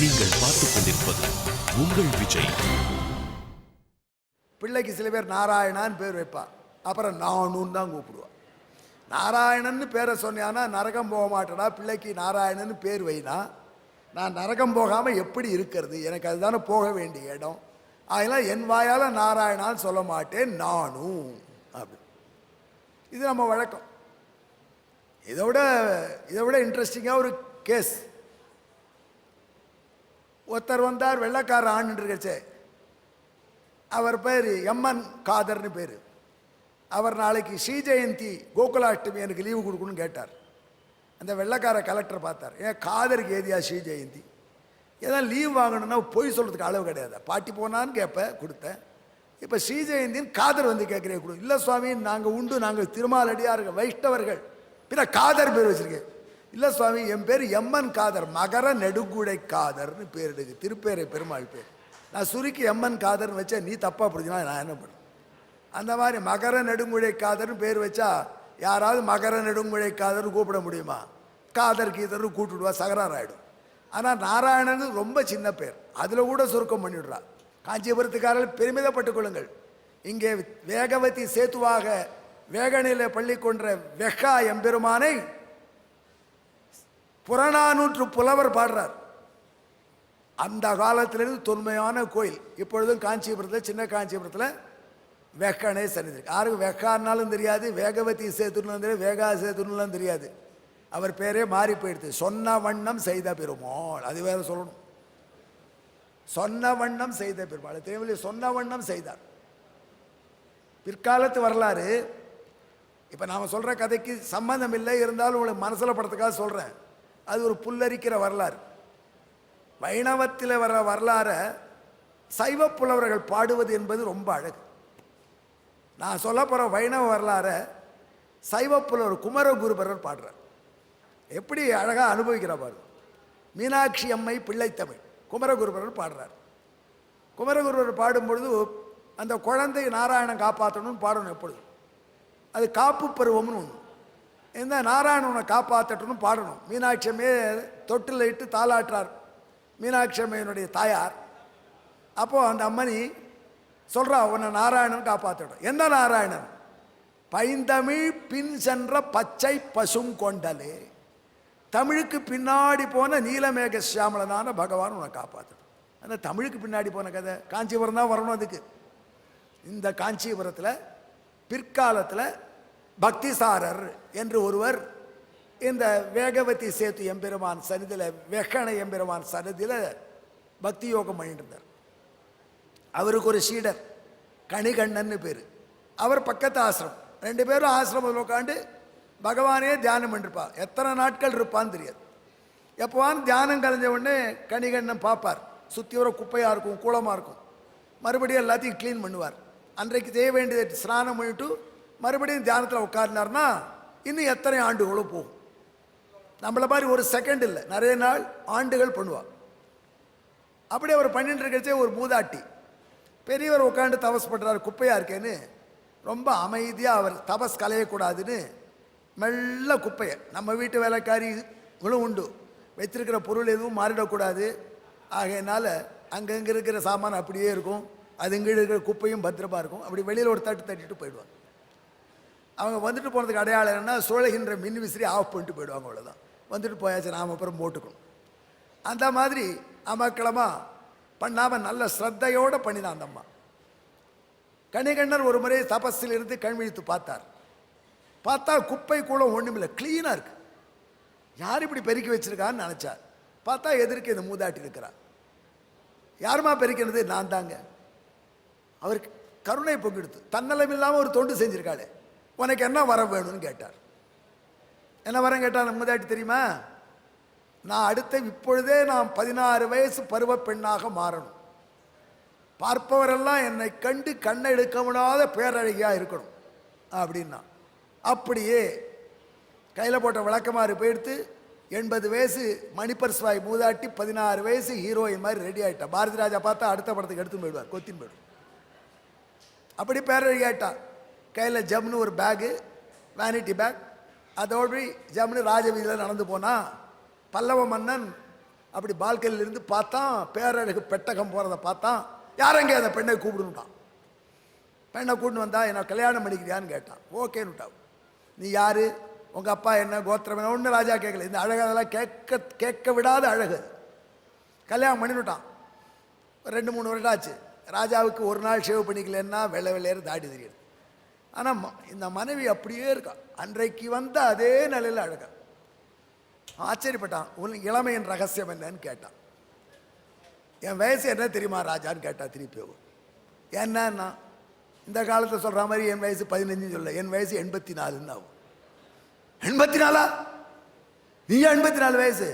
நீங்கள் பார்த்துக் கொண்டிருப்பது உங்கள் விஜய். பிள்ளைக்கு சில பேர் நாராயணான்னு பேர் வைப்பா, அப்புறம் நானுன்னு தான் கூப்பிடுவா. நாராயணன்னு பேரை சொன்னான்னா நரகம் போக மாட்டேடா, பிள்ளைக்கு நாராயணன்னு பேர் வைனா நான் நரகம் போகாமல் எப்படி இருக்கிறது? எனக்கு அதுதானே போக வேண்டிய இடம். அதெல்லாம் என் வாயால் நாராயணான்னு சொல்ல மாட்டேன், நானும் அப்படி. இது நம்ம வழக்கம். இதை விட இன்ட்ரெஸ்டிங்காக ஒரு கேஸ். ஒருத்தர் வந்தார், வெள்ளைக்கார ஆண்டு இருக்கச்சே. அவர் பேர் எம்என் காதர்னு பேர். அவர் நாளைக்கு ஸ்ரீ ஜெயந்தி கோகுலாஷ்டமி எனக்கு லீவு கொடுக்கணும்னு கேட்டார். அந்த வெள்ளைக்கார கலெக்டர் பார்த்தார், ஏன் காதருக்கு ஏதியா ஸ்ரீ ஜெயந்தி? ஏதாவது லீவ் வாங்கணும்னா பொய் சொல்கிறதுக்கு அளவு கிடையாது. பாட்டி போனான்னு கேட்பேன், கொடுத்தேன். இப்போ ஸ்ரீ ஜெயந்தின்னு காதர் வந்து கேட்குறேன், கொடு. இல்லை சுவாமி, நாங்கள் உண்டு, நாங்கள் திருமாலடியார்கள், வைஷ்ணவர்கள், பின்ன காதர் பேர் வச்சுருக்கேன். இல்லை சுவாமி, என் பேர் எம்என் காதர், மகர நெடுங்குடை காதர்னு பேர் இருக்கு, திருப்பேரை பெருமாள் பேர். நான் சுருக்கி எம்என் காதர்னு வச்சா நீ தப்பாக பிடிச்சினா நான் என்ன பண்ணுறேன்? அந்த மாதிரி மகர நெடுங்குழை காதர்னு பேர் வச்சா யாராவது மகர நெடுங்குழை காதர்னு கூப்பிட முடியுமா? காதர் கீதர்னு கூப்பிட்டுடுவா, சகரார் ஆகிடும். ஆனால் நாராயணன் ரொம்ப சின்ன பேர், அதில் கூட சுருக்கம் பண்ணிவிடுறா. காஞ்சிபுரத்துக்காரர்கள் பெருமிதப்பட்டுக் கொள்ளுங்கள். இங்கே வேகவதி சேத்துவாக வேகனில பள்ளி கொன்ற வெகா எம்பெருமானை புறநானூற்று புலவர் பாடுறார். அந்த காலத்திலிருந்து தொன்மையான கோயில். இப்பொழுதும் காஞ்சிபுரத்தில், சின்ன காஞ்சிபுரத்தில் வெக்கனே சன்னிதி. யாருக்கு வெக்கான்னாலும் தெரியாது, வேகவதி சேத்துன்னு தெரியாது, வேகா சேத்துன்னுலாம் தெரியாது. அவர் பேரே மாறி போயிடுது. சொன்ன வண்ணம் செய்த பெருமாள், அது வேற சொல்லணும். சொன்ன வண்ணம் செய்த பெருமாள் தேவையில்லை, சொன்ன வண்ணம் செய்தார். பிற்காலத்து வரலாறு. இப்போ நாம் சொல்கிற கதைக்கு சம்பந்தம் இல்லை, இருந்தாலும் உங்களுக்கு மனசில் படத்துக்காக சொல்கிறேன். அது ஒரு புல்லரிக்கிற வரலாறு. வைணவத்தில் வர வரலாறை சைவ புலவர்கள் பாடுவது என்பது ரொம்ப அழகு. நான் சொல்ல போகிற வைணவ வரலாறை சைவ புலவர் குமரகுருபரர் பாடுறார். எப்படி அழகாக அனுபவிக்கிற பாரு. மீனாட்சி அம்மை பிள்ளைத்தமிழ் குமரகுருபரர் பாடுறார். குமரகுருபரர் பாடும்பொழுது அந்த குழந்தை நாராயணன் காப்பாற்றணும்னு பாடணும். எப்பொழுது அது காப்பு பருவம்னு ஒன்று. இந்த நாராயணனை காப்பாற்றணும்னு பாடணும். மீனாட்சி அம்மையை தொட்டில் இட்டு தாளாற்றார் மீனாட்சி அம்மையினுடைய தாயார். அப்போது அந்த அம்மனி சொல்கிறா, உன்னை நாராயணன் காப்பாற்றணும். எந்த நாராயணன்? பைந்தமிழ் பின் சென்ற பச்சை பசும் கொண்டலே, தமிழுக்கு பின்னாடி போன நீலமேக சியாமலனான பகவான் உன்னை காப்பாற்றணும். அந்த தமிழுக்கு பின்னாடி போன கதை காஞ்சிபுரம் தான் வரணும். அதுக்கு இந்த காஞ்சிபுரத்தில் பிற்காலத்தில் பக்திசாரர் என்று ஒருவர் இந்த வேகவதி சேத்து எம்பெருமான் சன்னிதியில், வெகண எம்பெருமான் சன்னிதியில் பக்தி யோகம் பண்ணிட்டு இருந்தார். அவருக்கு ஒரு சீடர் கணிகண்ணன்னு பேர். அவர் பக்கத்து ஆசிரமம். ரெண்டு பேரும் ஆசிரமத்தில் உட்காந்து பகவானே தியானம் பண்ணிருப்பா. எத்தனை நாட்கள் இருப்பான்னு தெரியாது. எப்போவான் தியானம் கலைஞ்ச உடனே கணிகண்ணன் பார்ப்பார். சுற்றி வர குப்பையாக இருக்கும், கூலமாக இருக்கும். மறுபடியும் எல்லாத்தையும் க்ளீன் பண்ணுவார். அன்றைக்கு செய்ய வேண்டியது ஸ்நானம் பண்ணிட்டு மறுபடியும் தியானத்தில் உட்கார்னார்னா இன்னும் எத்தனை ஆண்டுகளும் போகும். நம்மளை மாதிரி ஒரு செகண்ட் இல்லை, நிறைய நாள் ஆண்டுகள் பண்ணுவார். அப்படி அவர் பண்ணிட்டு இருக்கச்சே ஒரு மூதாட்டி பெரியவர் உட்காந்து தபஸ் பண்ணுறாரு. குப்பையாக இருக்கேன்னு ரொம்ப அமைதியாக, அவர் தபஸ் கலையக்கூடாதுன்னு மெல்ல குப்பையை, நம்ம வீட்டு வேலைக்காரிகளும் உண்டு, வச்சிருக்கிற பொருள் எதுவும் மாறிடக்கூடாது. ஆகையினால அங்கங்கே இருக்கிற சாமான் அப்படியே இருக்கும், அது இங்கே இருக்கிற குப்பையும் பத்திரமாக இருக்கும். அப்படி வெளியில் ஒரு தட்டு தட்டிட்டு போயிடுவாங்க. அவங்க வந்துட்டு போனதுக்கு அடையாளம் என்னன்னா, சுழகின்ற மின் விசிறி ஆஃப் பண்ணிட்டு போயிடுவாங்க. அவ்வளோதான். வந்துட்டு போயாச்சு, நாம் அப்புறம் போட்டுக்கணும். அந்த மாதிரி அமக்களமாக பண்ணாமல் நல்ல ஸ்ரத்தையோடு பண்ணினான் அந்த அம்மா. கணிகண்ணர் ஒரு முறை தபஸில் இருந்து கண் விழித்து பார்த்தார். பார்த்தா குப்பை கூட ஒன்றுமில்லை, க்ளீனாக இருக்கு. யார் இப்படி பெருக்கி வச்சிருக்கான்னு நினச்சார். பார்த்தா எதிர்க்கு இந்த மூதாட்டி இருக்கிறார். யாருமா பெருக்கினது? நான் தாங்க. அவருக்கு கருணை பொங்கிடுத்து. தன்னலம் இல்லாமல் ஒரு தொண்டு செஞ்சிருக்காளே, உனக்கு என்ன வரம் வேணும்னு கேட்டார். என்ன வரம் கேட்டார் மூதாட்டி தெரியுமா? நான் இப்பொழுதே நான் 16 வயசு பருவ பெண்ணாக மாறணும். பார்ப்பவரெல்லாம் என்னை கண்டு கண்ணை எடுக்க முடியாத பேரழகியாக இருக்கணும் அப்படின்னா. அப்படியே கையில் போட்ட விளக்கமாறு போயிடுத்து. 80 வயசு மணிப்பர்ஸ்வாய் மூதாட்டி 16 வயசு ஹீரோயின் மாதிரி ரெடி ஆகிட்டா. பாரதி ராஜா பார்த்தா அடுத்த படத்துக்கு எடுத்துன்னு போயிடுவார், கொத்தின்னு போயிடுவார். அப்படி பேரழகி ஆகிட்டா. கையில் ஜம்னு ஒரு பேகு, வேனிட்டி பேக். அதோடு ஜம்னு ராஜவீதியில் நடந்து போனால் பல்லவ மன்னன் அப்படி பால்கனில இருந்து பார்த்தான், பேரழகு பெட்டகம் போகிறத பார்த்தான். யாரங்க அந்த பெண்ணை கூப்பிடுனுட்டான். பெண்ணை கூப்பிட்டு வந்தா, என்ன கல்யாணம் பண்ணிக்கிறியான்னு கேட்டான். ஓகேன்னுட்டான். நீ யாரு, உங்கள் அப்பா என்ன, கோத்திரம் என்ன, ஒன்று ராஜா கேட்கல. இந்த அழகு அதெல்லாம் கேட்க விடாத அழகு. கல்யாணம் பண்ணிவிட்டான். 2-3 வருடம் ஆச்சு. ராஜாவுக்கு ஒரு நாள் ஷேவ் பண்ணிக்கலன்னா வெள்ளை வெள்ளையர் தாடி தெரியுது. ஆனால் இந்த மனைவி அப்படியே இருக்கா. அன்றைக்கு வந்த அதே நிலையில் அழகா. ஆச்சரியப்பட்டான். உன் இளமையின் ரகசியம் என்னன்னு கேட்டான். என் வயசு என்ன தெரியுமா ராஜான்னு கேட்டா. திருப்பி என்னன்னா, இந்த காலத்தை சொல்கிற மாதிரி என் வயசு 15 சொல்ல, என் வயசு 84 ஆகும். 84? நீ 84 வயசு?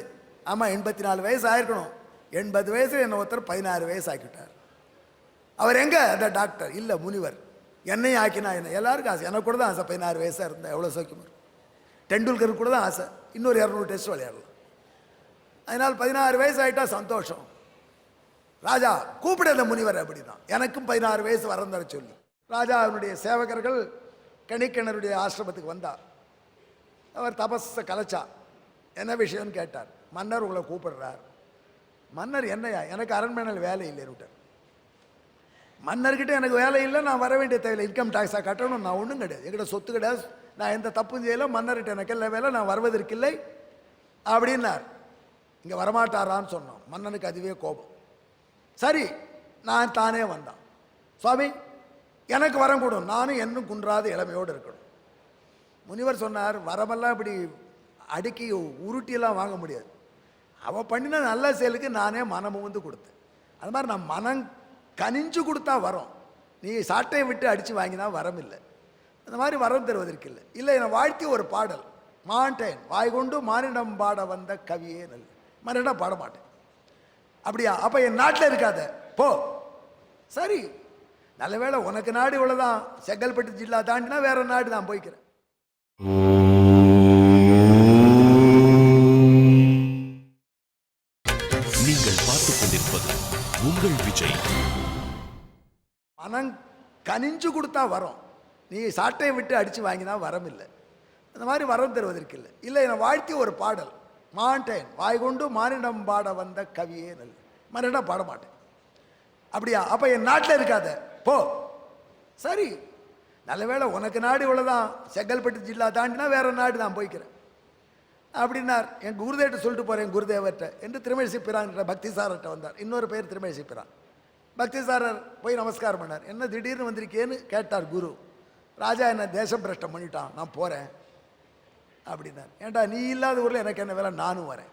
ஆமாம், 84 வயசு ஆயிருக்கணும். 80 வயசு என்ன ஒருத்தர் 16 வயசு ஆக்கிட்டார். அவர் எங்க? அந்த டாக்டர் இல்லை, முனிவர். என்னையும் ஆக்கினா என்ன, எல்லாருக்கும் ஆசை. எனக்கு கூட தான் ஆசை 16 வயசாக இருந்தால் எவ்வளோ சௌக்கியமாக இருக்கும். டெண்டுல்கருக்கு கூட தான் ஆசை, இன்னொரு 200 டெஸ்ட் விளையாடலாம். அதனால் 16 வயசு ஆகிட்டா சந்தோஷம். ராஜா கூப்பிட அந்த முனிவர் அப்படி தான், எனக்கும் 16 வயசு வரந்தர சொல்லி. ராஜா அவனுடைய சேவகர்கள் கணிக்கணருடைய ஆசிரமத்துக்கு வந்தார். அவர் தபஸை கலைச்சா. என்ன விஷயம்னு கேட்டார். மன்னர் உங்களை கூப்பிடுறார். மன்னர் என்னையா, எனக்கு அரண்மனையில் வேலை இல்லைன்னு விட்டார். மன்னர்கிட்ட எனக்கு வேலை இல்லை, நான் வர வேண்டிய தேவையில்லை, இன்கம் டேக்ஸாக கட்டணும், நான் ஒன்றும் கிடையாது, என்கிட்ட சொத்து கிடையாது, நான் எந்த தப்பும் செய்யலை, மன்னர்கிட்ட எனக்கு இல்லை வேலை, நான் வருவதற்கில்லை அப்படின்னார். இங்கே வரமாட்டாரான்னு சொன்னோம். மன்னனுக்கு அதுவே கோபம். சரி, நான் தானே வந்தான். சுவாமி எனக்கு வரம் கூடும், நானும் என்னும் குன்றாத இளமையோடு இருக்கணும். முனிவர் சொன்னார், வரமெல்லாம் இப்படி அடுக்கி உருட்டியெல்லாம் வாங்க முடியாது. அவள் பண்ணின நல்ல செயலுக்கு நானே மனமும் வந்து கொடுத்தேன். அது மாதிரி நான் மனம் கனிஞ்சு கொடுத்தா வரோம். நீ சாட்டையை விட்டு அடித்து வாங்கினா வரம் இல்லை. அந்த மாதிரி வரம் தருவதற்கு இல்லை. இல்லை, என்னை வாழ்த்தி ஒரு பாடல், மாண்டேன் வாய் கொண்டு மானிடம் பாட வந்த கவியே நல்ல, மறுபடியும் பாட மாட்டேன். அப்படியா? அப்போ என் நாட்டில் இருக்காத, போ. சரி, நல்ல வேளை உனக்கு நாடு இவ்வளோதான், செங்கல்பட்டு ஜில்லா தாண்டினா வேற நாடு நான் போய்க்கிறேன். நீங்கள் பார்த்துக் கொண்டிருப்பது உங்கள் விஜய். மனம் கனிஞ்சு கொடுத்தா வரோம். நீ சாட்டையை விட்டு அடித்து வாங்கினா வரம் இல்லை. அந்த மாதிரி வரம் தருவதற்கு இல்லை. இல்லை, என்னை வாழ்த்தி ஒரு பாடல், மாண்டேன் வாய் கொண்டு மானிடம் பாட வந்த கவியே நல்ல, மறுபடியும் பாட மாட்டேன். அப்படியா? அப்போ என் நாட்டில் இருக்காத, போ. சரி, நல்ல வேளை உனக்கு நாடு இவ்வளோதான், செங்கல்பட்டு ஜில்லா தாண்டினா வேற நாடு நான் போய்க்கிறேன் அப்படின்னார். என் குருதேவர்கிட்ட சொல்லிட்டு போகிறேன், குருதேவர்கிட்ட என்று திருமழிசை பிரான் பக்திசாரர்கிட்ட வந்தார். இன்னொரு பேர் திருமழிசை பிரான். பக்திசாரர் போய் நமஸ்காரம் பண்ணார். என்ன திடீர்னு வந்திருக்கேன்னு கேட்டார் குரு. ராஜா என்ன தேசம் பிரஷ்டம் பண்ணிட்டான், நான் போகிறேன் அப்படின்னார். ஏன்டா நீ இல்லாத ஊரில் எனக்கு என்ன வேலை, நானும் வரேன்.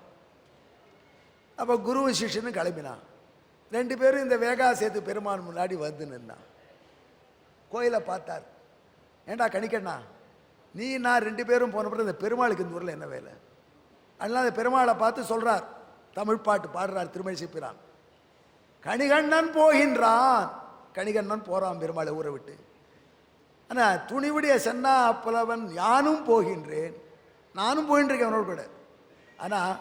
அப்போ குருவும் சிஷ்யனும் கிளம்பினான். 2 பேரும் இந்த வேகா சேத்து பெருமான் முன்னாடி வந்து நின்னான். கோயிலை பார்த்தார். ஏண்டா கணிக்கண்ணா, நீ நான் 2 பேரும் போனப்பறம் இந்த பெருமாளுக்கு இந்த ஊரில் என்ன வேலை? அதனால் அந்த பெருமாளை பார்த்து சொல்கிறார், தமிழ் பாட்டு பாடுறார் திருமழிசை பிரான். கணிகண்ணன் போகின்றான், கணிகண்ணன் போகிறான் பெருமாளை ஊரை விட்டு. ஆனால் துணிவுடைய சென்னா புலவன் யானும் போகின்றேன், நானும் போயின்றிருக்கேன் அவனோடு கூட. ஆனால்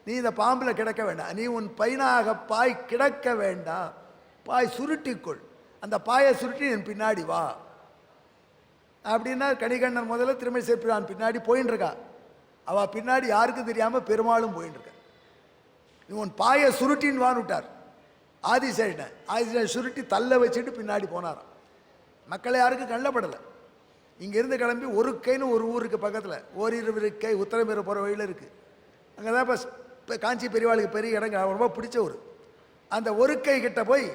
நீ இந்த பாம்பில் கிடக்க வேண்டாம், நீ உன் பையனாக பாய் கிடக்க வேண்டாம், பாய் சுருட்டிக்கொள், அந்த பாயை சுருட்டி என் பின்னாடி வா அப்படின்னா. கணிகண்ணன் முதல்ல திருமழிசை பிரான் பின்னாடி போயின்னு இருக்கா. அவள் பின்னாடி யாருக்கும் தெரியாமல் பெருமாளும் போயின்னு இருக்க. நீ உன் பாயை சுருட்டின்னு வான்னு விட்டார் ஆதிசேஷனை. ஆதிசேஷன் சுருட்டி தள்ள வச்சுட்டு பின்னாடி போனாராம். மக்களை யாருக்கும் கண்ணப்படலை. இங்கேருந்து கிளம்பி ஒரு கைன்னு ஒரு ஊருக்கு பக்கத்தில் ஓரிருவிருக்கை உத்தரமேறு போகிற வழியில் இருக்குது. அங்கே தான் இப்போ காஞ்சி பெரியவாளுக்கு பெரிய இடங்க ரொம்ப பிடிச்ச ஊர். அந்த ஒரு கை கிட்ட போய்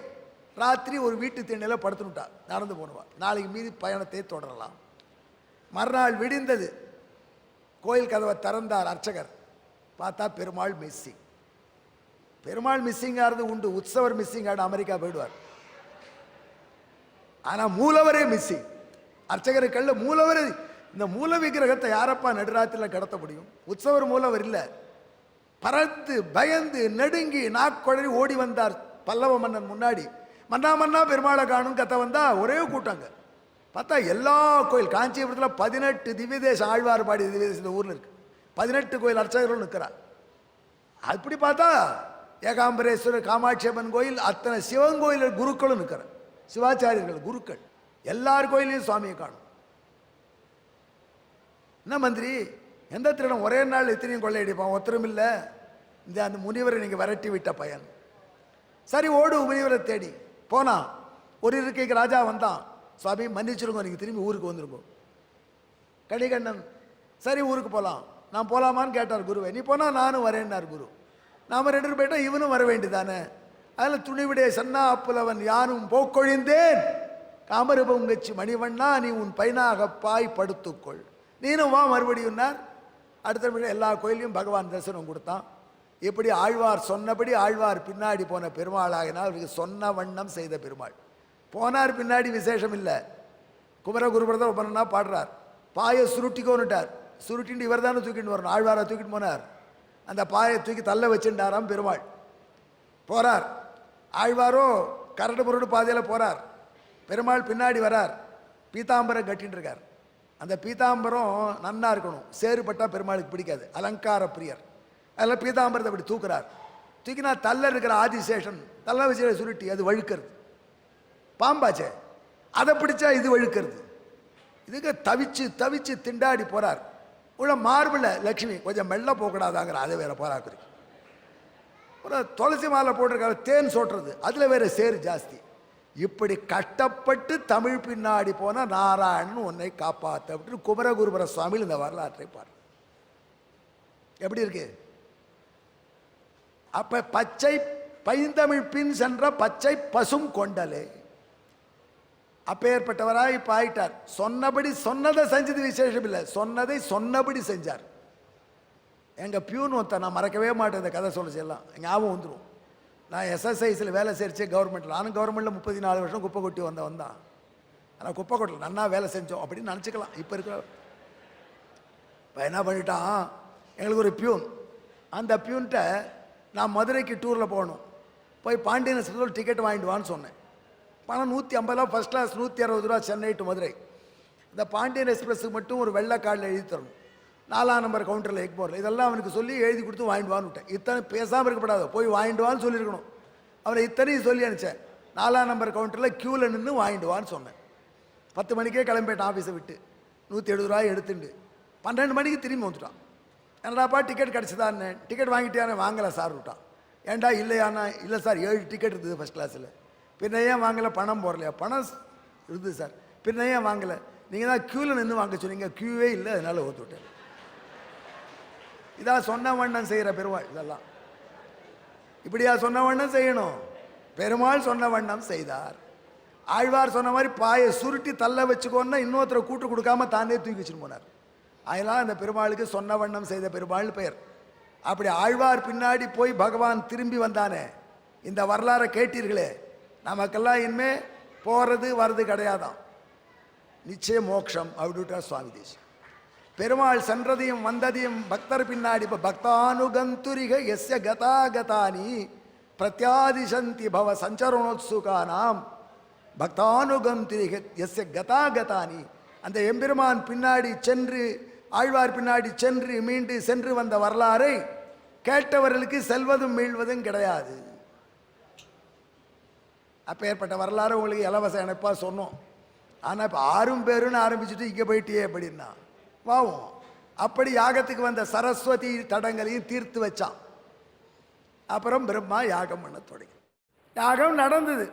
ராத்திரி ஒரு வீட்டு திண்ணையில் படுத்துனுட்டா, நடந்து போனுவா. நாளைக்கு மீதி பயணத்தை தொடரலாம். மறுநாள் விடிந்தது. கோயில் கதவை திறந்தார் அர்ச்சகர். பார்த்தா பெருமாள் மிஸ்ஸிங். பெருமாள் மிஸ்ஸிங் ஆகிறது உண்டு, உற்சவர் மிஸ்ஸிங் ஆட அமெரிக்கா போயிடுவார். ஆனால் மூலவரே மிஸ்ஸிங். அர்ச்சகருக்கல்ல மூலவர். இந்த மூல விக்கிரகத்தை யாரப்பா நடுராத்திரியில் கடத்த முடியும்? உற்சவர் மூலவர் இல்லை. பறந்து பயந்து நடுங்கி நாக்குழறி ஓடி வந்தார் பல்லவ மன்னன் முன்னாடி. மன்னா மன்னா பெருமாளை காணும் கத்த வந்தா ஒரே கூட்டாங்க. பார்த்தா எல்லா கோயில் காஞ்சிபுரத்தில் 18 திவ்யதேசம் ஆழ்வார்பாடி திவ்யதேசம் இந்த ஊரில் இருக்கு. 18 கோயில் அர்ச்சகர்கள் நிற்கிறார். அப்படி பார்த்தா ஏகாம்பரேஸ்வரர் காமாட்சி அம்மன் கோயில், அத்தனை சிவன் கோயில் குருக்களும் நிற்கிறார். சிவாச்சாரியர்கள் குருக்கள் எல்லார் கோயிலையும் சுவாமியை காணும். என்ன மந்திரி, எந்த திருடம் ஒரே நாள் எத்தனையும் கொள்ளையடிப்பான், ஒருத்தரும் இல்லை. அந்த முனிவரை நீங்கள் விரட்டி விட்ட பயன். சரி ஓடு முனிவரை தேடி போனா. ஒரு இருக்கைக்கு ராஜா வந்தான். சுவாமி மன்னிச்சிருங்க, நீங்கள் திரும்பி ஊருக்கு வந்துருங்க. கணிகண்ணன் சரி ஊருக்கு போகலாம். நான் போகலாமான்னு கேட்டார் குருவை. நீ போனால் நானும் வரேன்னார் குரு. நாம் 2 பேரும் போயிட்டோம், இவனும் வர வேண்டியதானே. அதில் துணிவிடைய சன்னா அப்புலவன் யானும் போக்கொழிந்தேன் காமரூபங்கச்சி மணிவண்ணா நீ உன் பைனாக பாய் படுத்துக்கொள், நீனும் வா மறுபடியும்னார். அடுத்த எல்லா கோயிலையும் பகவான் தரிசனம் கொடுத்தான். இப்படி ஆழ்வார் சொன்னபடி ஆழ்வார் பின்னாடி போன பெருமாள் ஆகினால் அவருக்கு சொன்ன வண்ணம் செய்த பெருமாள். போனார் பின்னாடி விசேஷம் இல்லை. குமரகுருபரதர் பண்ணா பாடுறார். பாயை சுருட்டிக்கோன்னுட்டார். சுருட்டின்னு இவர் தானே தூக்கிட்டு வரணும். ஆழ்வாரை தூக்கிட்டு போனார். அந்த பாயை தூக்கி தள்ள வச்சுட்டாராம் பெருமாள். போறார். ஆழ்வாரோ கரடு முரடு பாதையில் போறார். பெருமாள் பின்னாடி வரார். பீதாம்பரம் கட்டின்னு இருக்கார். அந்த பீதாம்பரம் நன்னா இருக்கணும். சேறுபட்டா பெருமாளுக்கு பிடிக்காது, அலங்கார பிரியர். அதில் பீதாம்பரத்தை அப்படி தூக்குறார். தூக்கினா தள்ள இருக்கிற ஆதிசேஷன் தள்ள வச்சு சுருட்டி அது வழுக்கிறது. பாம்பாச்சே அதை பிடிச்சா இது வழுக்கிறது. இதுக்கு தவிச்சு தவிச்சு திண்டாடி போறார். உள்ள மார்பில் லக்ஷ்மி கொஞ்சம் மெல்ல போகக்கூடாதாங்கிற அதை வேற போராக்குறி. ஒரு துளசி மாலை போட்டிருக்காரு, தேன் சோட்டுறது, அதில் வேற சேரு ஜாஸ்தி. இப்படி கஷ்டப்பட்டு தமிழ் பின்னாடி போன நாராயணன் உன்னை காப்பாற்ற அப்படின்னு குமரகுருபர சுவாமியில் இந்த வரலாற்றை பாரு. எப்படி இருக்கு? அப்ப பச்சை பைந்தமிழ் பின் சென்ற பச்சை பசும் கொண்டலே அப்பேற்பட்டவராய் இப்ப ஆயிட்டார். சொன்னபடி சொன்னதை செஞ்சது விசேஷம் இல்லை, சொன்னதை சொன்னபடி செஞ்சார். எங்க பியூன் ஒருத்தர், நான் மறக்கவே மாட்டேன் இந்த கதை சொல்ல செய்யலாம், ஞாபகம் வந்துடும். நான் எஸ்எஸ்ஐஸில் வேலை செய்கிறச்சே கவர்மெண்ட்டில், நானும் கவர்மெண்ட்டில் 34 வருஷம் குப்பை கொட்டி வந்தான். ஆனால் குப்பை கொட்டல, நன்னா வேலை செஞ்சோம் அப்படின்னு நினச்சிக்கலாம். இப்போ இருக்கிற இப்போ என்ன பண்ணிட்டான், எங்களுக்கு ஒரு பியூன். அந்த பியூன்கிட்ட நான் மதுரைக்கு டூரில் போகணும், போய் பாண்டியன் எக்ஸ்பிரஸ் டிக்கெட் வாங்கிட்டு வான்னு சொன்னேன். பணம் 150 ரூபா ஃபஸ்ட் கிளாஸ், 160 ரூபா சென்னை டு மதுரை. இந்த பாண்டியன் எக்ஸ்பிரஸுக்கு மட்டும் ஒரு வெள்ளை கார்டில் எழுதி தரணும், 4ஆம் நம்பர் கவுண்டரில் எக்மோரில். இதெல்லாம் அவனுக்கு சொல்லி எழுதி கொடுத்து வாங்கிட்டு வான்னு விட்டேன். இத்தனை பேசாமல் இருக்கப்படாது, போய் வாங்கிட்டு வான்னு சொல்லியிருக்கணும். அவனை இத்தனையும் சொல்லி அனுப்பிச்சேன். 4ஆம் நம்பர் கவுண்டரில் க்யூவில் நின்று வாங்கிட்டு வான்னு சொன்னேன். 10 மணிக்கே கிளம்பிட்டேன் ஆஃபீஸை விட்டு. 170 ரூபாய் எடுத்துட்டு 12 மணிக்கு திரும்பி வந்துட்டான். என்னடாப்பா டிக்கெட் கிடச்சிதான்னு. டிக்கெட் வாங்கிட்டியானே. வாங்கலை சார் விட்டான். ஏன்டா இல்லையானா? இல்லை சார் 7 டிக்கெட் இருந்தது ஃபஸ்ட் கிளாஸில். பின்ன ஏன் வாங்கலை? பணம் போடலையா? பணம் இருந்தது சார். பின்ன ஏன் வாங்கலை? நீங்கள் தான் க்யூவில் நின்று வாங்க சொன்னீங்க, க்யூவே இல்லை, அதனால் ஓத்து விட்டேன். இதான் சொன்ன வண்ணம் செய்கிற பெருமாள். இதெல்லாம் இப்படியா சொன்ன வண்ணம் செய்யணும்? பெருமாள் சொன்ன வண்ணம் செய்தார். ஆழ்வார் சொன்ன மாதிரி பாயை சுருட்டி தள்ள வச்சுக்கோன்னா இன்னொருத்தரை கூட்டு கொடுக்காம தானே தூக்கி வச்சுட்டு போனார். அதெல்லாம் அந்த பெருமாளுக்கு சொன்ன வண்ணம் செய்த பெருமாள் பெயர். அப்படி ஆழ்வார் பின்னாடி போய் பகவான் திரும்பி வந்தானே, இந்த வரலாறை கேட்டீர்களே. நமக்கெல்லாம் இனிமே போகிறது வர்றது கிடையாதான், நிச்சய மோட்சம் அப்படின்ட்டார் சுவாமி தேசிகன். பெருமாள் சென்றதையும் வந்ததையும் பக்தர் பின்னாடி இப்போ பக்தானுகந்துரிக எஸ்ய கதாகதானி பிரத்யாதிசந்தி பவ சஞ்சரணோத்சுகானாம் பக்தானுகந்துரிக எஸ்ய கதாகதானி. அந்த எம்பெருமான் பின்னாடி சென்று, ஆழ்வார் பின்னாடி சென்று மீண்டு சென்று வந்த வரலாறை கேட்டவர்களுக்கு செல்வதும் மீள்வதும் கிடையாது. அப்போ ஏற்பட்ட வரலாறு உங்களுக்கு இலவச இணைப்பாக சொன்னோம். ஆனால் இப்போ 6 பேருன்னு ஆரம்பிச்சுட்டு இங்கே போயிட்டே அப்படின்னா வாவும். அப்படி யாகத்துக்கு வந்த சரஸ்வதி தடங்களையும் தீர்த்து வச்சான். அப்புறம் பிரம்மா யாகம் பண்ண தொடங்கி. யாகம் நடந்தது,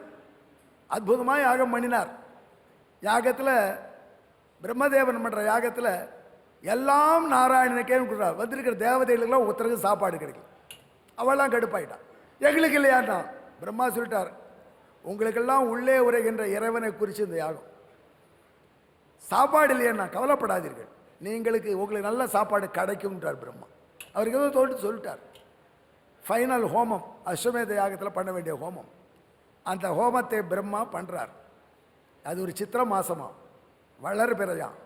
அற்புதமாக யாகம் பண்ணினார். யாகத்தில் பிரம்மதேவன் பண்ணுற யாகத்தில் எல்லாம் நாராயணனுக்கே கொடுக்குறார். வந்திருக்கிற தேவதைகளுக்கெல்லாம் ஒருத்தருக்கு சாப்பாடு கிடைக்கும். அவெல்லாம் கடுப்பாயிட்டான். எங்களுக்கு இல்லையாட்டான். பிரம்மா சொல்லிட்டார், உங்களுக்கெல்லாம் உள்ளே உரைகின்ற இறைவனை குறித்து இந்த யாகம். சாப்பாடு இல்லையா கவலைப்படாதீர்கள், உங்களுக்கு நல்ல சாப்பாடு கிடைக்கும்ன்றார் பிரம்மா. அவருக்கு ஏதோ தோட்டு சொல்லிட்டார். ஃபைனல் ஹோமம், அஸ்வமேத யாகத்தில் பண்ண வேண்டிய ஹோமம். அந்த ஹோமத்தை பிரம்மா பண்ணுறார். அது ஒரு சித்திர மாதமாக, வளர் பிறையாம்,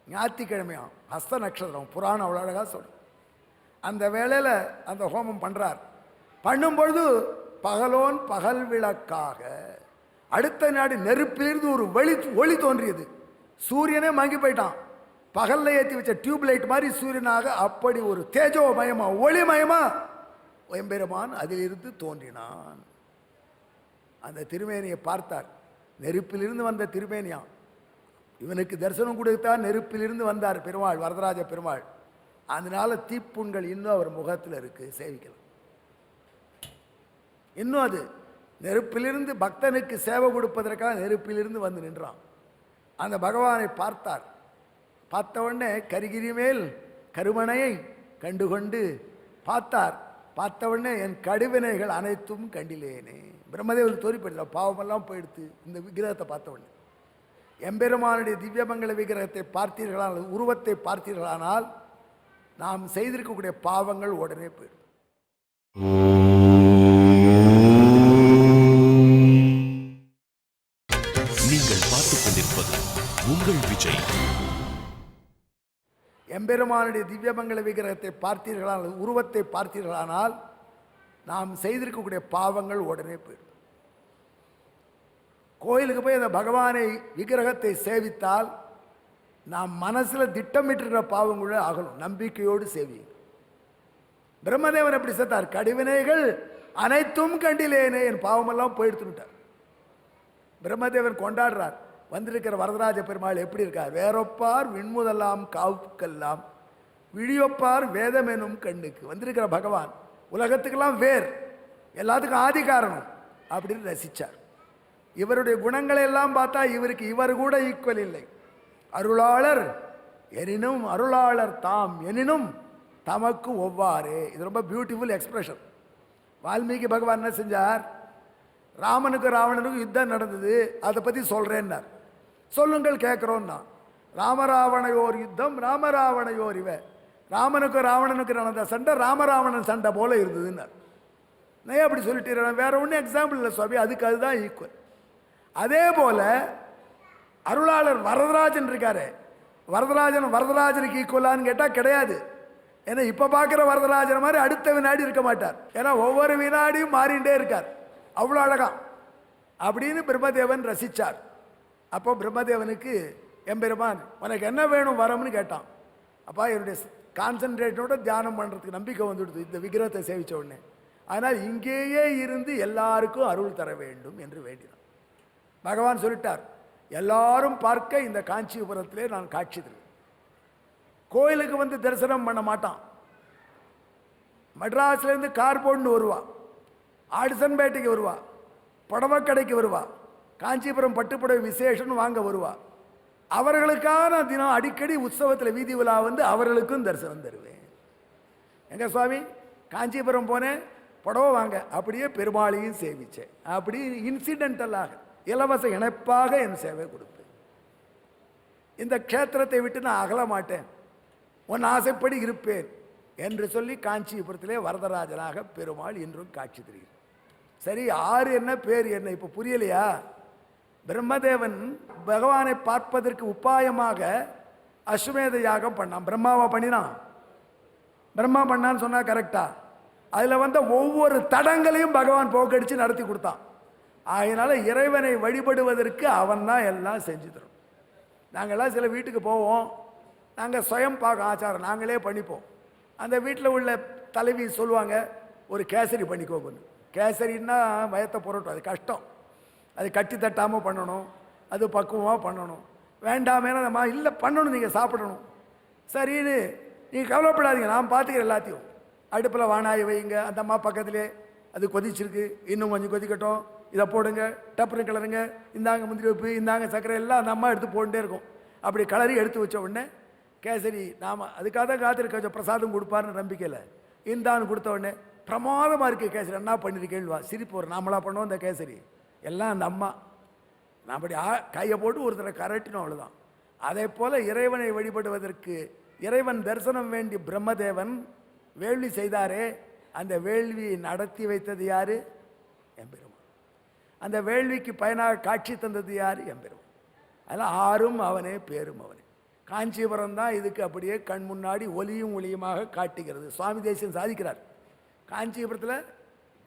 ஞாயிற்றுக்கிழமையாம், ஹஸ்த நட்சத்திரம், புராணம் அவ்வளோ அழகாக சொல்லும். அந்த வேளையில் அந்த ஹோமம் பண்ணுறார். பண்ணும்பொழுது பகலோன் பகல் விளக்காக அடுத்த நாடு நெருப்பிலிருந்து ஒரு ஒளி தோன்றியது. சூரியனே மங்கி போயிட்டான். பகல்ல ஏற்றி வச்ச டியூப் லைட் மாதிரி சூரியனாக அப்படி ஒரு தேஜோமயமா ஒளிமயமா எம்பெருமான் அதிலிருந்து தோன்றினான். அந்த திருமேனியை பார்த்தார். நெருப்பிலிருந்து வந்த திருமேனியான். இவனுக்கு தரிசனம் கொடுத்தா நெருப்பிலிருந்து வந்தார் பெருமாள், வரதராஜ பெருமாள். அதனால தீப்புண்கள் இன்னும் அவர் முகத்தில் இருக்கு, சேவிக்கலாம். இன்னும் அது நெருப்பிலிருந்து பக்தனுக்கு சேவை கொடுப்பதற்காக நெருப்பிலிருந்து வந்து நின்றான். அந்த பகவானை பார்த்தார். பார்த்த உடனே கரிகிரி மேல் கருமணையை கண்டுகொண்டு பார்த்தார். பார்த்த உடனே என் கடுவினைகள் அனைத்தும் கண்டிலேனே. பிரம்மதேவனுக்கு தோறிப்படுத்த பாவமெல்லாம் போயிடுத்து இந்த விக்கிரகத்தை பார்த்த உடனே. எம்பெருமானுடைய திவ்யமங்கல விக்கிரகத்தை பார்த்தீர்களானால், உருவத்தை பார்த்தீர்களானால் நாம் செய்திருக்கக்கூடிய பாவங்கள் உடனே போயிடும். நீங்கள் பார்த்துக் கொண்டிருப்பது உங்கள் விஜய். எம்பெருமானுடைய திவ்யமங்கல விக்கிரகத்தை பார்த்தீர்களானால், உருவத்தை பார்த்தீர்களானால் நாம் செய்திருக்கக்கூடிய பாவங்கள் உடனே போயிடும். கோயிலுக்கு போய் அந்த பகவானை விக்கிரகத்தை சேவித்தால் நாம் மனசில் திட்டமிட்டிருக்கிற பாவங்களே ஆகணும். நம்பிக்கையோடு சேவி. பிரம்மதேவன் எப்படி செத்தார்? கடிவினைகள் அனைத்தும் கண்டிலேனே, என் பாவமெல்லாம் போயிடுத்துட்டார். பிரம்மதேவன் கொண்டாடுறார். வந்திருக்கிற வரதராஜ பெருமாள் எப்படி இருக்கார்? வேறொப்பார் விண்முதலாம் காவுக்கெல்லாம் விழியொப்பார் வேதம் எனும் கண்ணுக்கு. வந்திருக்கிற பகவான் உலகத்துக்கெல்லாம் வேர், எல்லாத்துக்கும் ஆதி காரணம் அப்படின்னு ரசித்தார். இவருடைய குணங்களை எல்லாம் பார்த்தா இவருக்கு இவர் கூட ஈக்குவல் இல்லை. அருளாளர் எனினும் அருளாளர் தாம் எனினும் தமக்கு ஒவ்வாறே. இது ரொம்ப பியூட்டிஃபுல் எக்ஸ்பிரஷன். வால்மீகி பகவான் என்ன செஞ்சார்? ராமனுக்கு ராவணனுக்கும் யுத்தம் நடந்தது, அதை பற்றி சொல்கிறேன்னார். சொல்லுங்கள் கேட்குறோன்னா. ராமராவணையோர் யுத்தம் ராமராவணையோர் இவ. ராமனுக்கு ராவணனுக்கு நடந்த சண்டை ராமராவணன் சண்டை போல இருந்ததுன்னார். நான் அப்படி சொல்லிட்டு வேற ஒன்றும் எக்ஸாம்பிள் இல்லை சுவாமி, அதுக்கு அதுதான் ஈக்குவல். அதே போல அருளாளர் வரதராஜன் இருக்காரு. வரதராஜனுக்கு ஈக்குவலான்னு கேட்டால் கிடையாது. ஏன்னா இப்போ பார்க்குற வரதராஜன் மாதிரி அடுத்த வினாடி இருக்க மாட்டார். ஏன்னா ஒவ்வொரு வினாடியும் மாறிண்டே இருக்கார். அவ்வளோ அழகா அப்படின்னு பிரம்மதேவன் ரசித்தார். அப்போ பிரம்மதேவனுக்கு எம்பெருமான் உனக்கு என்ன வேணும் வரம்னு கேட்டான். அப்பா என்னுடைய கான்சன்ட்ரேட்டோட தியானம் பண்ணுறதுக்கு நம்பிக்கை வந்துடுது இந்த விக்கிரகத்தை சேவித்த உடனே. ஆனால் இங்கேயே இருந்து எல்லாருக்கும் அருள் தர வேண்டும் என்று வேண்டினான். பகவான் சொல்லிட்டார், எல்லாரும் பார்க்க இந்த காஞ்சிபுரத்திலே நான் காட்சி தருவேன். கோயிலுக்கு வந்து தரிசனம் பண்ண மாட்டான். மெட்ராஸ்லேருந்து கார் போட்டு வருவா, ஆடிசன்பேட்டைக்கு வருவா, புடவை கடைக்கு வருவா, காஞ்சிபுரம் பட்டுப்புடவை விசேஷம்னு வாங்க வருவா. அவர்களுக்கான தினம் அடிக்கடி உற்சவத்தில் வீதி விழா வந்து அவர்களுக்கும் தரிசனம் தருவேன். எங்க சுவாமி காஞ்சிபுரம் போனேன், புடவை வாங்க, அப்படியே பெருமாளையும் சேவிச்சேன். அப்படி இன்சிடென்டலாக இலவச இணைப்பாக என் சேவை கொடுப்பேன். இந்த க்ஷேத்திரத்தை விட்டு நான் அகல மாட்டேன், உன் ஆசைப்படி இருப்பேன் என்று சொல்லி காஞ்சிபுரத்திலே வரதராஜனாக பெருமாள் இன்றும் காட்சி தருகிறார். சரி, ஆறு என்ன பேர் என்ன இப்போ புரியலையா? பிரம்மதேவன் பகவானை பார்ப்பதற்கு உபாயமாக அஸ்வமேத யாகம் பண்ணான். பிரம்மாவா பண்ணினான்? பிரம்மா பண்ணான்னு சொன்னா கரெக்டா? அதில் வந்த ஒவ்வொரு தடங்களையும் பகவான் போக்கடிச்சு நடத்தி கொடுத்தான். ஆகையினால இறைவனை வழிபடுவதற்கு அவன் தான் எல்லாம் செஞ்சு தரும். நாங்கள்லாம் சில வீட்டுக்கு போவோம், நாங்கள் சுயம் பார்க்க ஆச்சாரம் நாங்களே பண்ணிப்போம். அந்த வீட்டில் உள்ள தலைவி சொல்லுவாங்க, ஒரு கேசரி பண்ணிக்கோங்க. கேசரின்னா வயத்தை புரட்டும், அது கஷ்டம். அது கட்டி தட்டாமல் பண்ணணும், அது பக்குவமாக பண்ணணும். வேண்டாமேனா நம்ம இல்லை பண்ணணும், நீங்கள் சாப்பிடணும். சரின்னு நீங்கள் கவலைப்படாதீங்க, நான் பார்த்துக்கிறேன் எல்லாத்தையும். அடுப்பில் வானாய் வைங்க, அந்த அம்மா பக்கத்திலே அது கொதிச்சிருக்கு, இன்னும் கொஞ்சம் கொதிக்கட்டும், இதை போடுங்க, டப்புனு கிளறுங்க, இந்தாங்க முந்திரி வைப்பு, இந்தாங்க சர்க்கரை, எல்லாம் அந்த அம்மா எடுத்து போட்டுட்டே இருக்கும். அப்படி கலரி எடுத்து வச்ச உடனே கேசரி நாம் அதுக்காக தான் காத்திருக்க, கொஞ்சம் பிரசாதம் கொடுப்பாருன்னு நம்பிக்கையில் இந்தான்னு கொடுத்த உடனே பிரமாதமாக இருக்குது கேசரி, என்ன பண்ணியிருக்கேன்வா சிரிப்பு ஒரு நாமளாக பண்ணுவோம். இந்த கேசரி எல்லாம் அந்த அம்மா நான் அப்படி கையை போட்டு ஒருத்தரை கரட்டினோம், அவ்வளோதான். அதே போல் இறைவனை வழிபடுவதற்கு இறைவன் தரிசனம் வேண்டி பிரம்மதேவன் வேள்வி செய்தாரே, அந்த வேள்வியை நடத்தி வைத்தது யார்? எம்பெருமான். அந்த வேள்விக்கு பயனாக காட்சி தந்தது யார்? எம்பெருமான். அதெல்லாம் ஆறும் அவனே பேரும் அவனே. காஞ்சிபுரம் தான் இதுக்கு அப்படியே கண் முன்னாடி ஒலியும் ஒளியுமாக காட்டுகிறது. சுவாமி தேசியம் சாதிக்கிறார். காஞ்சிபுரத்தில்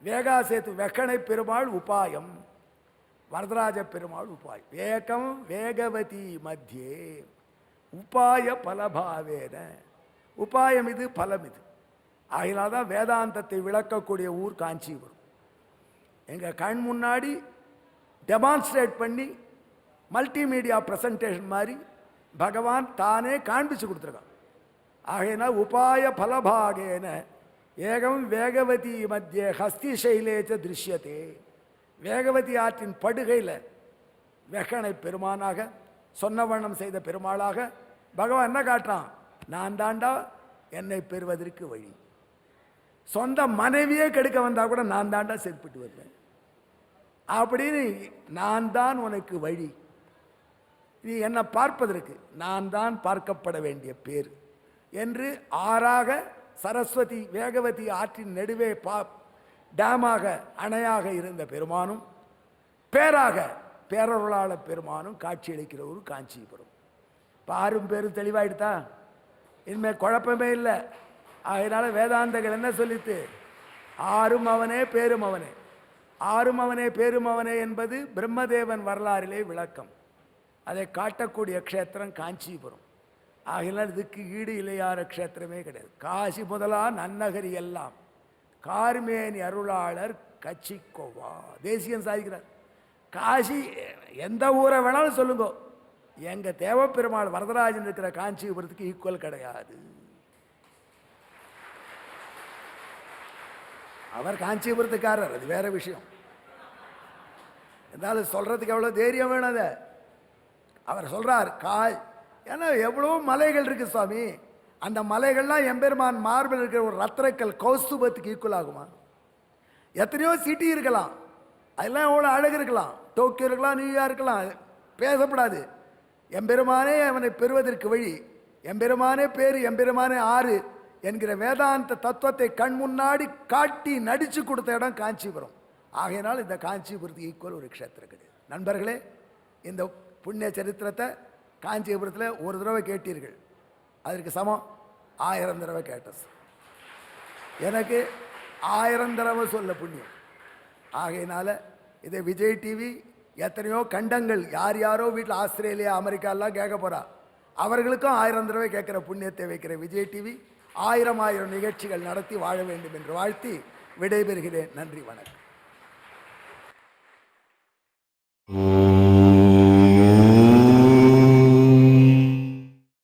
வேகாசேத்து வெக்கனை பெருமாள் உபாயம், வரதராஜ பெருமாள் உபாயம். வேகம் வேகவதி மத்தியே உபாய பலபாவேன. உபாயம் இது, பலம் இது. ஆகினால் தான் வேதாந்தத்தை விளக்கக்கூடிய ஊர் காஞ்சிபுரம். எங்கள் கண் முன்னாடி டெமான்ஸ்ட்ரேட் பண்ணி மல்டிமீடியா ப்ரெசன்டேஷன் மாதிரி பகவான் தானே காண்பிச்சு கொடுத்துருக்கான். ஆகையினால் உபாய பலபாகேன ஏகம் வேகவதி மத்திய ஹஸ்திசைலேச்ச திருஷ்யத்தே. வேகவதி ஆற்றின் படுகையில் வெகனை பெருமானாக சொன்னவண்ணம் செய்த பெருமாளாக பகவான் என்ன காட்டுறான்? நான் தாண்டா என்னை பெறுவதற்கு வழி. சொந்த மனைவியே கெடுக்க வந்தா கூட நான் தாண்டா செருப்பிட்டு வருவேன் அப்படின்னு. நான் தான் உனக்கு வழி. நீ என்னை பார்ப்பதற்கு நான் தான் பார்க்கப்பட வேண்டிய பேர் என்று ஆறாக சரஸ்வதி வேகவதி ஆற்றின் நடுவே டேமாக அணையாக இருந்த பெருமானும் பேராக பேரருளாள பெருமானும் காட்சியளிக்கிற ஒரு காஞ்சிபுரம். பாரும் பேரும் தெளிவாயிடுதா? இனிமேல் குழப்பமே இல்லை. அதனால வேதாந்தங்கள் என்ன சொல்லித்து? ஆறும் அவனே பேரும் அவனே. ஆறும் அவனே பேரும் அவனே என்பது பிரம்மதேவன் வரலாறிலே விளக்கம். அதை காட்டக்கூடிய க்ஷேத்திரம் காஞ்சிபுரம். ஆகினால் இதுக்கு ஈடு இளையார க்ஷேத்திரமே கிடையாது. காசி முதலா நன்னகரி எல்லாம் கார்மேனி அருளாளர் கட்சிக்கோவா. தேசியம் சாதிக்கிறார். காசி எந்த ஊரை வேணாலும் சொல்லுங்க, எங்க தேவப்பெருமாள் வரதராஜன் இருக்கிற காஞ்சிபுரத்துக்கு ஈக்குவல் கிடையாது. அவர் காஞ்சிபுரத்துக்காரர், அது வேற விஷயம். இருந்தாலும் சொல்றதுக்கு எவ்வளோ தைரியம் வேணும் அதை. அவர் சொல்றார் ஏன்னா எவ்வளோ மலைகள் இருக்கு சுவாமி, அந்த மலைகள்லாம் எம்பெருமான் மார்பில் இருக்கிற ஒரு ரத்னக்கல் கௌஸ்துபத்துக்கு ஈக்குவல் ஆகுமா? எத்தனையோ சிட்டி இருக்கலாம், அதெல்லாம் எவ்வளோ அழகு இருக்கலாம், டோக்கியோ இருக்கலாம், நியூயார்க் இருக்கலாம், பேசப்படாது. எம்பெருமானே அவனை பெறுவதற்கு வழி, எம்பெருமானே பேரு, எம்பெருமானே ஆறு என்கிற வேதாந்த தத்துவத்தை கண் முன்னாடி காட்டி நடிச்சு கொடுத்த இடம் காஞ்சிபுரம். ஆகையினால் இந்த காஞ்சிபுரத்துக்கு ஈக்குவல் ஒரு க்ஷேத்திரம் கிடையாது. நண்பர்களே, இந்த புண்ணிய சரித்திரத்தை காஞ்சிபுரத்தில் ஒரு தடவை கேட்டீர்கள், அதற்கு சமம் 1000 தடவை கேட்ட. எனக்கு 1000 தடவை சொல்ல புண்ணியம். ஆகையினால இதை விஜய் டிவி எத்தனையோ கண்டங்கள் யார் யாரோ வீட்டில் ஆஸ்திரேலியா அமெரிக்காலாம் கேட்க போகிறா, அவர்களுக்கும் 1000 தடவை கேட்குற புண்ணியத்தை வைக்கிற விஜய் டிவி 1000 நிகழ்ச்சிகள் நடத்தி வாழ வேண்டும் என்று வாழ்த்தி விடைபெறுகிறேன். நன்றி, வணக்கம்.